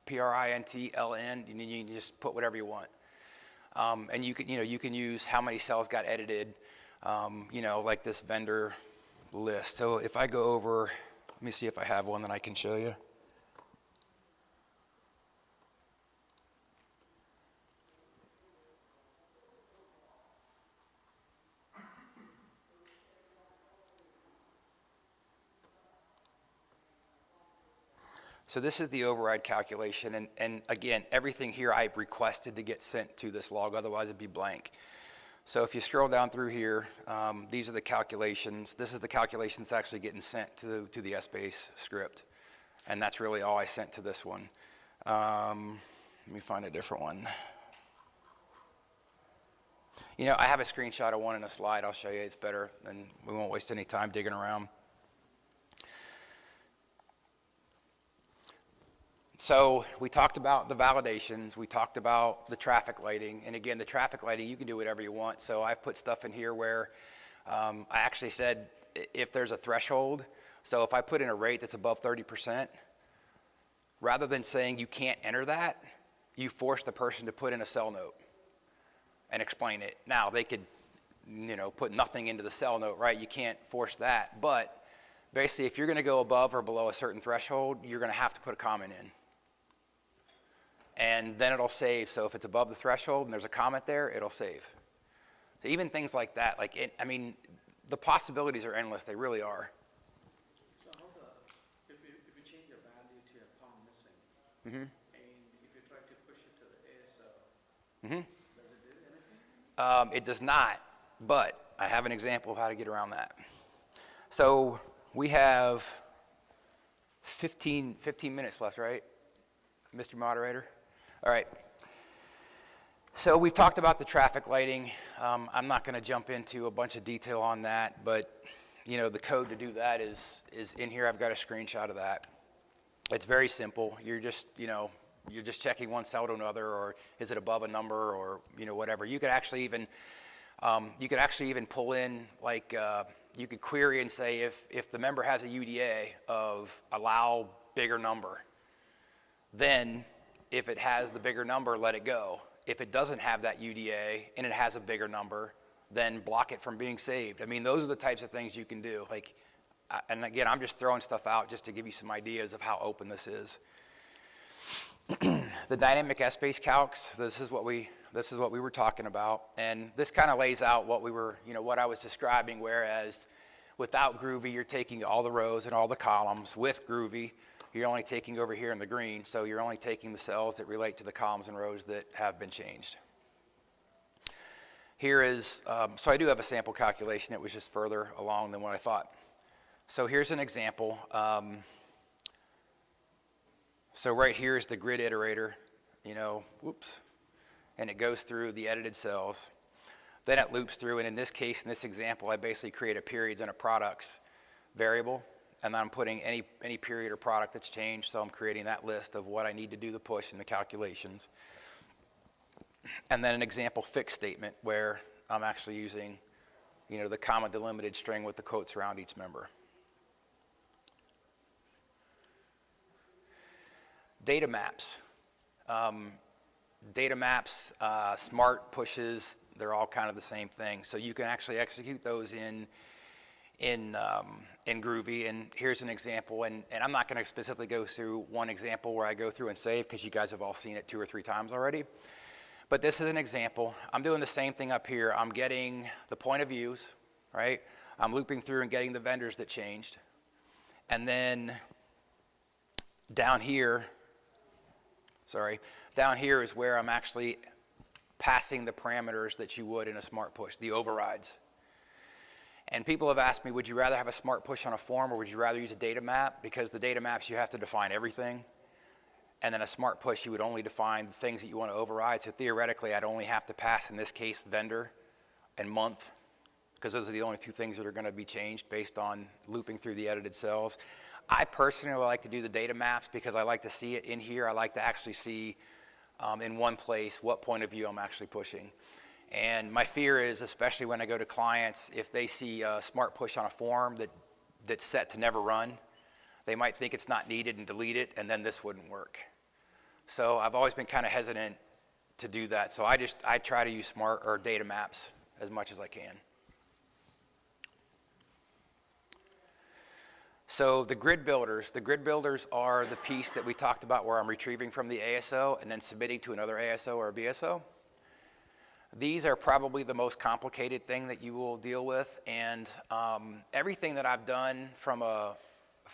PRINTLN, you can just put whatever you want. And you can use how many cells got edited, like this vendor list. So if I go over, let me see if I have one that I can show you. So this is the override calculation, and again, everything here I requested to get sent to this log, otherwise it'd be blank. So if you scroll down through here, these are the calculations. This is the calculations actually getting sent to the ESSBASE script, and that's really all I sent to this one. Let me find a different one. I have a screenshot of one in a slide. I'll show you. It's better, and we won't waste any time digging around. So we talked about the validations, we talked about the traffic lighting, and again, the traffic lighting, you can do whatever you want. So I've put stuff in here where I actually said if there's a threshold, so if I put in a rate that's above 30%, rather than saying you can't enter that, you force the person to put in a cell note and explain it. Now, they could, put nothing into the cell note, right? You can't force that, but basically if you're gonna go above or below a certain threshold, you're gonna have to put a comment in. And then it'll save. So if it's above the threshold and there's a comment there, it'll save. So even things like that, the possibilities are endless. They really are. So if you change a value to a pound missing, and if you try to push it to the ASO, does it do anything? It does not, but I have an example of how to get around that. So we have 15 minutes left, right, Mr. Moderator? All right. So we've talked about the traffic lighting. I'm not going to jump into a bunch of detail on that, but the code to do that is in here. I've got a screenshot of that. It's very simple. You're just checking one cell to another, or is it above a number, or whatever. You could actually even pull in you could query and say if the member has a UDA of allow bigger number, then if it has the bigger number, let it go. If it doesn't have that UDA and it has a bigger number, then block it from being saved. Those are the types of things you can do. And again, I'm just throwing stuff out just to give you some ideas of how open this is. The dynamic ESSBASE calcs, this is what we were talking about, and this kind of lays out what what I was describing, whereas without Groovy, you're taking all the rows and all the columns. With Groovy, you're only taking over here in the green, so you're only taking the cells that relate to the columns and rows that have been changed. Here is, so I do have a sample calculation. It was just further along than what I thought. So here's an example. So right here is the grid iterator, and it goes through the edited cells. Then it loops through, and in this case, in this example, I basically create a periods and a products variable, and then I'm putting any period or product that's changed, so I'm creating that list of what I need to do the push in the calculations. And then an example fixed statement where I'm actually using, the comma delimited string with the quotes around each member. Data maps. Data maps, smart pushes, they're all kind of the same thing. So you can actually execute those in Groovy, and here's an example, and I'm not going to specifically go through one example where I go through and save, because you guys have all seen it 2 or 3 times already. But this is an example. I'm doing the same thing up here. I'm getting the point of views, right? I'm looping through and getting the vendors that changed. And then down here is where I'm actually passing the parameters that you would in a smart push, the overrides. And people have asked me, would you rather have a smart push on a form or would you rather use a data map? Because the data maps, you have to define everything. And then a smart push, you would only define the things that you want to override. So theoretically, I'd only have to pass, in this case, vendor and month, because those are the only two things that are going to be changed based on looping through the edited cells. I personally like to do the data maps because I like to see it in here. I like to actually see in one place what point of view I'm actually pushing. And my fear is, especially when I go to clients, if they see a smart push on a form that's set to never run, they might think it's not needed and delete it, and then this wouldn't work. So I've always been kind of hesitant to do that. So I try to use smart or data maps as much as I can. So the grid builders are the piece that we talked about where I'm retrieving from the ASO and then submitting to another ASO or a BSO. These are probably the most complicated thing that you will deal with, and everything that I've done from a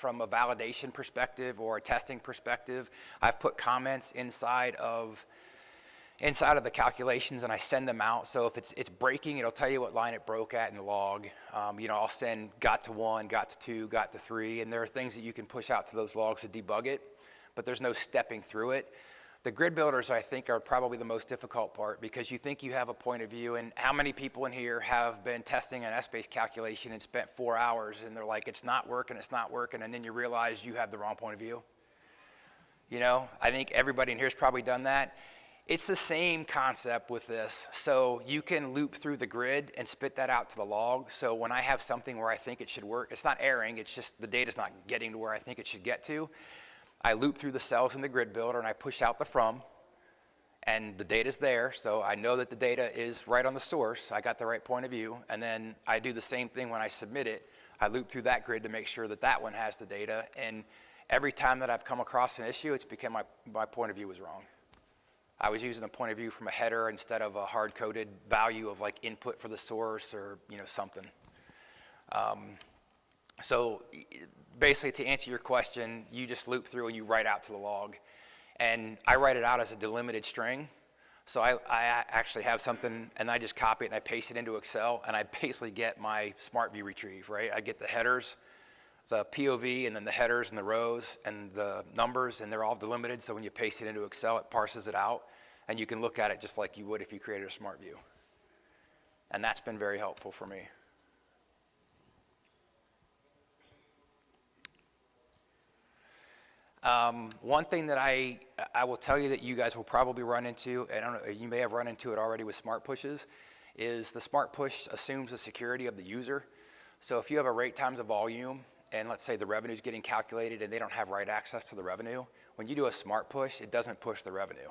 validation perspective or a testing perspective, I've put comments inside of the calculations and I send them out. So if it's breaking, it'll tell you what line it broke at in the log. I'll send got to 1, got to 2, got to 3, and there are things that you can push out to those logs to debug it, but there's no stepping through it. The grid builders, I think, are probably the most difficult part because you think you have a point of view, and how many people in here have been testing an ESSBASE calculation and spent 4 hours and they're like, it's not working, and then you realize you have the wrong point of view? I think everybody in here has probably done that. It's the same concept with this. So you can loop through the grid and spit that out to the log. So when I have something where I think it should work, it's not erroring, it's just the data's not getting to where I think it should get to. I loop through the cells in the grid builder and I push out the from, and the data's there, so I know that the data is right on the source. I got the right point of view, and then I do the same thing when I submit it. I loop through that grid to make sure that that one has the data, and every time that I've come across an issue, it's because my point of view was wrong. I was using a point of view from a header instead of a hard-coded value of like input for the source or something. So basically, to answer your question, you just loop through and you write out to the log. And I write it out as a delimited string. So I actually have something, and I just copy it and I paste it into Excel, and I basically get my smart view retrieve, right? I get the headers, the POV, and then the headers and the rows and the numbers, and they're all delimited. So when you paste it into Excel, it parses it out, and you can look at it just like you would if you created a smart view. And that's been very helpful for me. One thing that I will tell you that you guys will probably run into, I don't know, you may have run into it already with smart pushes, is the smart push assumes the security of the user. So if you have a rate times a volume, and let's say the revenue is getting calculated and they don't have write access to the revenue, when you do a smart push, it doesn't push the revenue.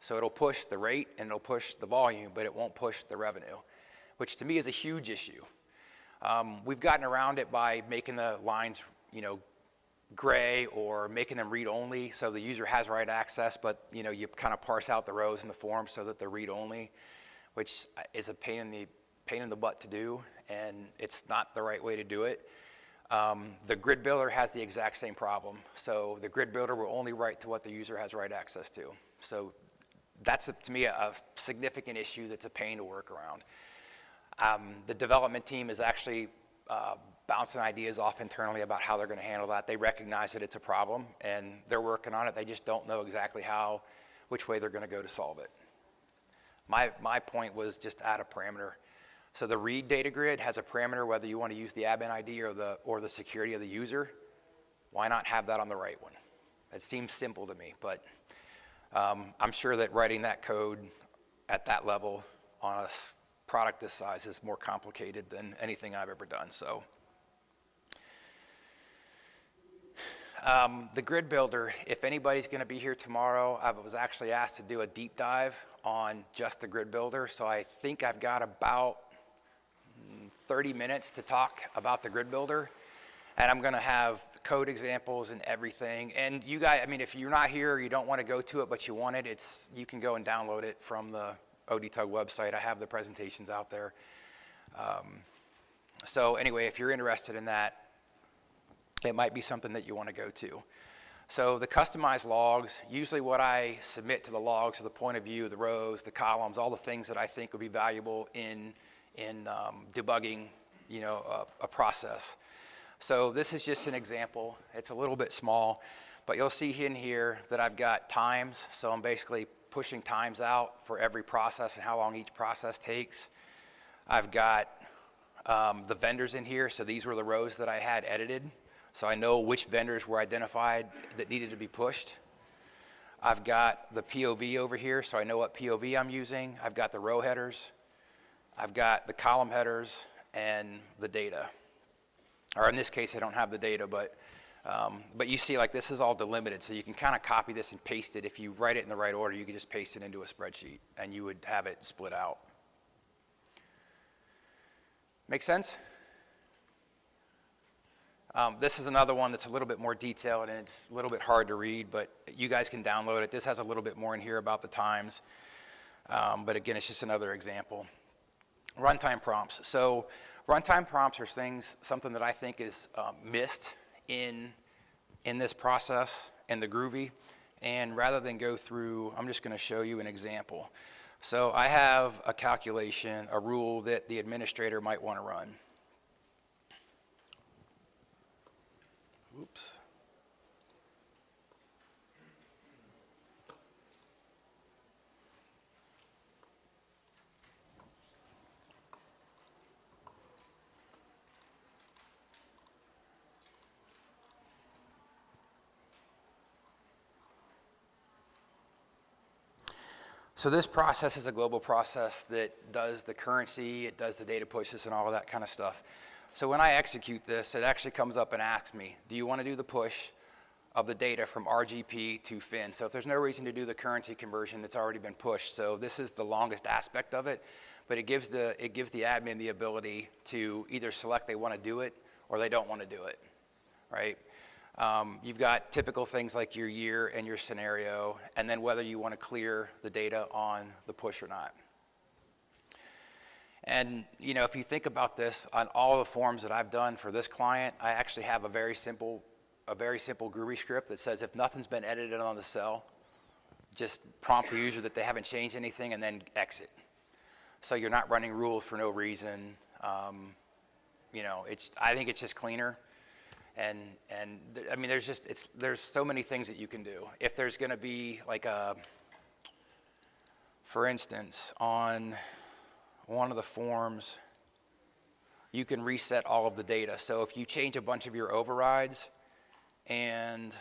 So it'll push the rate and it'll push the volume, but it won't push the revenue, which to me is a huge issue. We've gotten around it by making the lines, gray or making them read only, so the user has write access, but you kind of parse out the rows in the form so that they're read only, which is a pain in the butt to do, and it's not the right way to do it. The grid builder has the exact same problem. So the grid builder will only write to what the user has write access to. So that's to me a significant issue that's a pain to work around. The development team is actually bouncing ideas off internally about how they're going to handle that. They recognize that it's a problem and they're working on it. They just don't know exactly which way they're going to go to solve it. My point was just add a parameter. So the read data grid has a parameter whether you want to use the admin ID or the security of the user. Why not have that on the right one? It seems simple to me, but I'm sure that writing that code at that level on a product this size is more complicated than anything I've ever done. So. The grid builder, if anybody's going to be here tomorrow, I was actually asked to do a deep dive on just the grid builder, so I think I've got about 30 minutes to talk about the grid builder, and I'm going to have code examples and everything. And you guys, if you're not here, you don't want to go to it, but you want it, you can go and download it from the ODTUG website. I have the presentations out there. So anyway, if you're interested in that, it might be something that you want to go to. So the customized logs, usually what I submit to the logs are the point of view, the rows, the columns, all the things that I think would be valuable in debugging a process. So this is just an example. It's a little bit small, but you'll see in here that I've got times. So I'm basically pushing times out for every process and how long each process takes. I've got the vendors in here. So these were the rows that I had edited. So I know which vendors were identified that needed to be pushed. I've got the POV over here, so I know what POV I'm using. I've got the row headers. I've got the column headers and the data. Or in this case, I don't have the data, but you see, like, this is all delimited, so you can kind of copy this and paste it. If you write it in the right order, you can just paste it into a spreadsheet, and you would have it split out. Make sense? This is another one that's a little bit more detailed, and it's a little bit hard to read, but you guys can download it. This has a little bit more in here about the times, but again, it's just another example. Runtime prompts. So runtime prompts are something that I think is missed in this process, in the Groovy, and rather than go through, I'm just going to show you an example. So I have a calculation, a rule that the administrator might want to run. Oops. So this process is a global process that does the currency, it does the data pushes and all of that kind of stuff. So when I execute this, it actually comes up and asks me, do you want to do the push of the data from RGP to FIN? So if there's no reason to do the currency conversion, it's already been pushed. So this is the longest aspect of it, but it gives the admin the ability to either select they want to do it or they don't want to do it, right? You've got typical things like your year and your scenario, and then whether you want to clear the data on the push or not. And if you think about this, on all the forms that I've done for this client, I actually have a very simple Groovy script that says if nothing's been edited on the cell, just prompt the user that they haven't changed anything and then exit. So you're not running rules for no reason. I think it's just cleaner. And I mean, there's so many things that you can do. If there's going to be like for instance, on one of the forms, you can reset all of the data. So if you change a bunch of your overrides and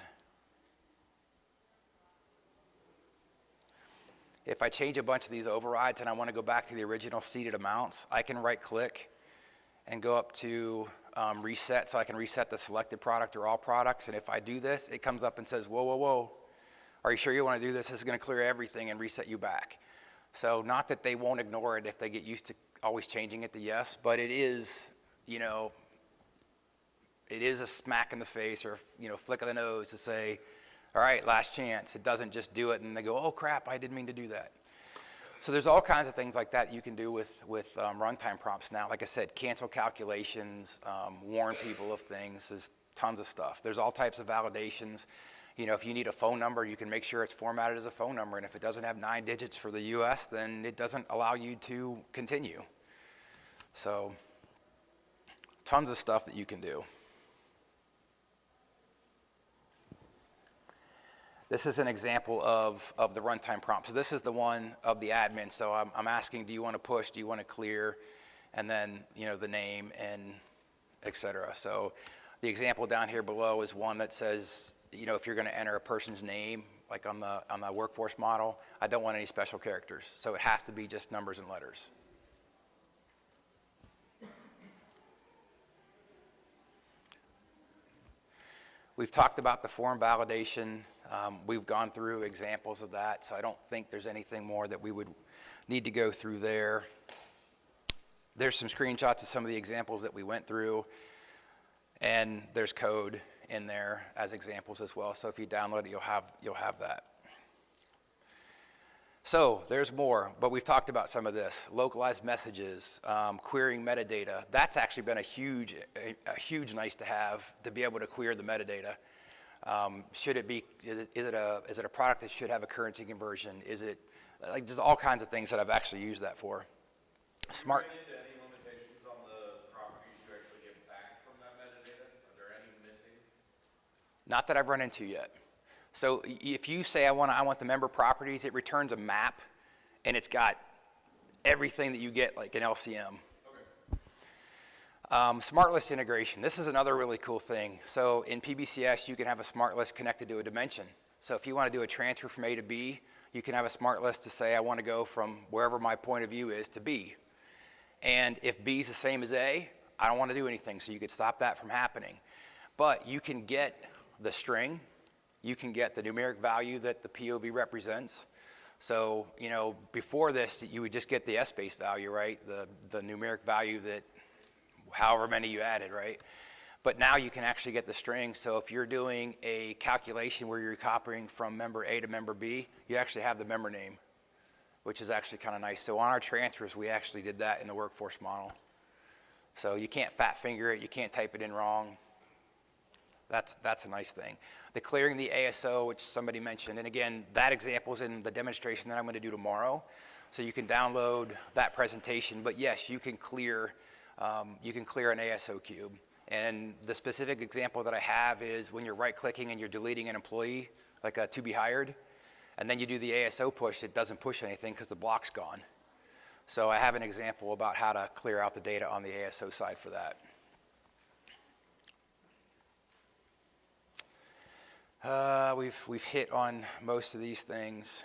if I change a bunch of these overrides and I want to go back to the original seeded amounts, I can right click and go up to reset, so I can reset the selected product or all products. And if I do this, it comes up and says, whoa, whoa, whoa, are you sure you want to do this? This is going to clear everything and reset you back. So not that they won't ignore it if they get used to always changing it to yes, but it is, it is a smack in the face or, flick of the nose to say, all right, last chance. It doesn't just do it and they go, oh crap, I didn't mean to do that. So there's all kinds of things like that you can do with runtime prompts now. Like I said, cancel calculations, warn people of things. There's tons of stuff. There's all types of validations. If you need a phone number, you can make sure it's formatted as a phone number. And if it doesn't have 9 digits for the US, then it doesn't allow you to continue. So tons of stuff that you can do. This is an example of the runtime prompt. So this is the one of the admin. So I'm asking, do you want to push? Do you want to clear? And then, the name and et cetera. So the example down here below is one that says, if you're going to enter a person's name, like on the workforce model, I don't want any special characters. So it has to be just numbers and letters. We've talked about the form validation. We've gone through examples of that, so I don't think there's anything more that we would need to go through there. There's some screenshots of some of the examples that we went through, and there's code in there as examples as well. So if you download it, you'll have that. So there's more, but we've talked about some of this. Localized messages, querying metadata. That's actually been a huge nice to have to be able to query the metadata. Should it be? Is it a product that should have a currency conversion? Is it like just all kinds of things that I've actually used that for? Smart. Any limitations on the properties Not that I've run into yet. So if you say I want the member properties, it returns a map, and it's got everything that you get like an LCM. Smart list integration. This is another really cool thing. So in PBCS, you can have a smart list connected to a dimension. So if you want to do a transfer from A to B, you can have a smart list to say I want to go from wherever my point of view is to B. And if B is the same as A, I don't want to do anything, so you could stop that from happening. But you can get the string, you can get the numeric value that the POV represents. So, you know, before this, you would just get the ESSBASE value, right? The numeric value that however many you added, right? But now you can actually get the string. So if you're doing a calculation where you're copying from member A to member B, you actually have the member name, which is actually kind of nice. So on our transfers, we actually did that in the workforce model. So you can't fat finger it, you can't type it in wrong. That's a nice thing. The clearing the ASO, which somebody mentioned, and again, that example is in the demonstration that I'm going to do tomorrow. So you can download that presentation, but yes, you can clear an ASO cube. And the specific example that I have is when you're right-clicking and you're deleting an employee, like a to be hired, and then you do the ASO push, it doesn't push anything because the block's gone. So I have an example about how to clear out the data on the ASO side for that. We've hit on most of these things.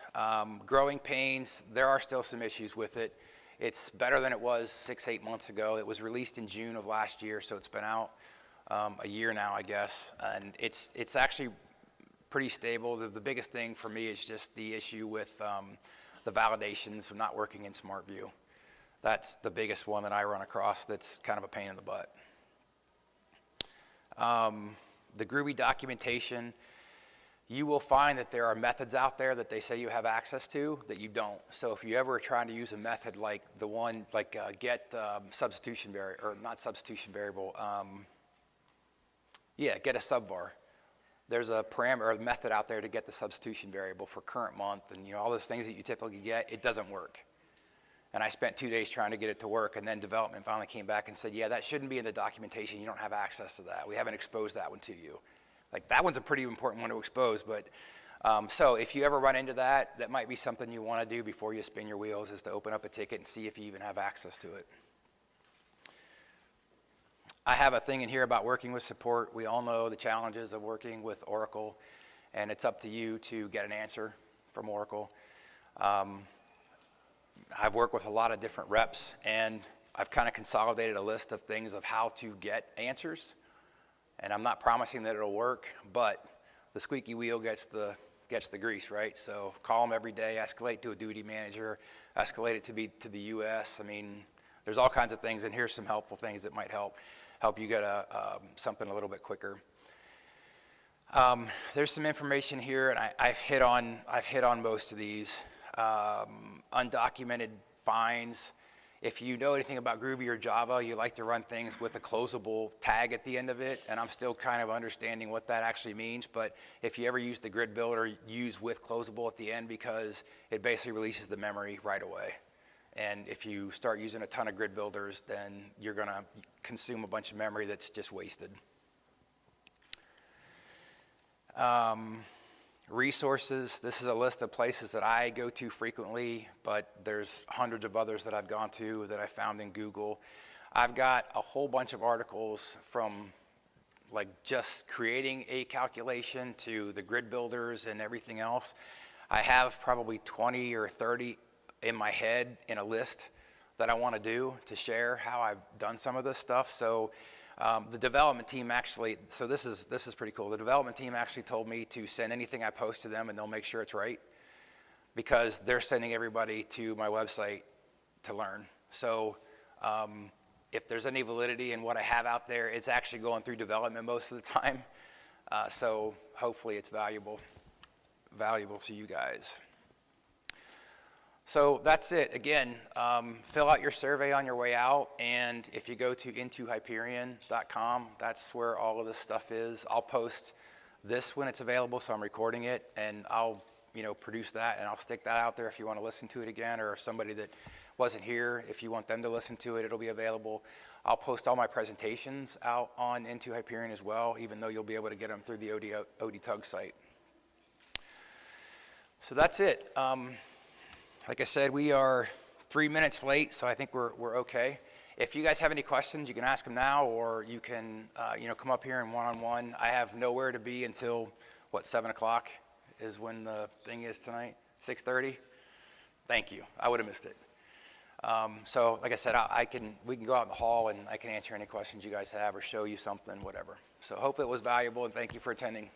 Growing pains, there are still some issues with it. It's better than it was 6-8 months ago. It was released in June of last year, so it's been out a year now, I guess. And it's actually pretty stable. The biggest thing for me is just the issue with the validations of not working in SmartView. That's the biggest one that I run across that's kind of a pain in the butt. The Groovy documentation, you will find that there are methods out there that they say you have access to that you don't. So if you ever are trying to use a method like the one, like get substitution variable, or not substitution variable, get a subvar. There's a parameter or a method out there to get the substitution variable for current month, and you know all those things that you typically get, it doesn't work. And I spent 2 days trying to get it to work, and then development finally came back and said, yeah, that shouldn't be in the documentation. You don't have access to that. We haven't exposed that one to you. Like, that one's a pretty important one to expose, but so if you ever run into that, that might be something you want to do before you spin your wheels, is to open up a ticket and see if you even have access to it. I have a thing in here about working with support. We all know the challenges of working with Oracle, and it's up to you to get an answer from Oracle. I've worked with a lot of different reps, and I've kind of consolidated a list of things of how to get answers. And I'm not promising that it'll work, but the squeaky wheel gets the grease, right? So call them every day, escalate to a duty manager, escalate it to the US. I mean, there's all kinds of things, and here's some helpful things that might help you get something a little bit quicker. There's some information here, and I've hit on most of these. Undocumented fines. If you know anything about Groovy or Java, you like to run things with a closable tag at the end of it, and I'm still kind of understanding what that actually means, but if you ever use the grid builder, use with closable at the end because it basically releases the memory right away. And if you start using a ton of grid builders, then you're going to consume a bunch of memory that's just wasted. Resources, this is a list of places that I go to frequently, but there's hundreds of others that I've gone to that I found in Google. I've got a whole bunch of articles from like just creating a calculation to the grid builders and everything else. I have probably 20 or 30 in my head in a list that I want to do to share how I've done some of this stuff. So the development team actually, so this is pretty cool. The development team actually told me to send anything I post to them and they'll make sure it's right because they're sending everybody to my website to learn. So if there's any validity in what I have out there, it's actually going through development most of the time. So hopefully it's valuable to you guys. So that's it. Again, fill out your survey on your way out, and if you go to intohyperion.com, that's where all of this stuff is. I'll post this when it's available, so I'm recording it, and I'll produce that, and I'll stick that out there if you want to listen to it again, or if somebody that wasn't here, if you want them to listen to it, it'll be available. I'll post all my presentations out on Into Hyperion as well, even though you'll be able to get them through the ODTUG site. So that's it. Like I said, we are 3 minutes late, so I think we're okay. If you guys have any questions, you can ask them now, or you can come up here and one-on-one. I have nowhere to be until, 7 o'clock is when the thing is tonight? 6:30? Thank you. I would have missed it. So like I said, we can go out in the hall and I can answer any questions you guys have or show you something, whatever. So hopefully it was valuable, and thank you for attending.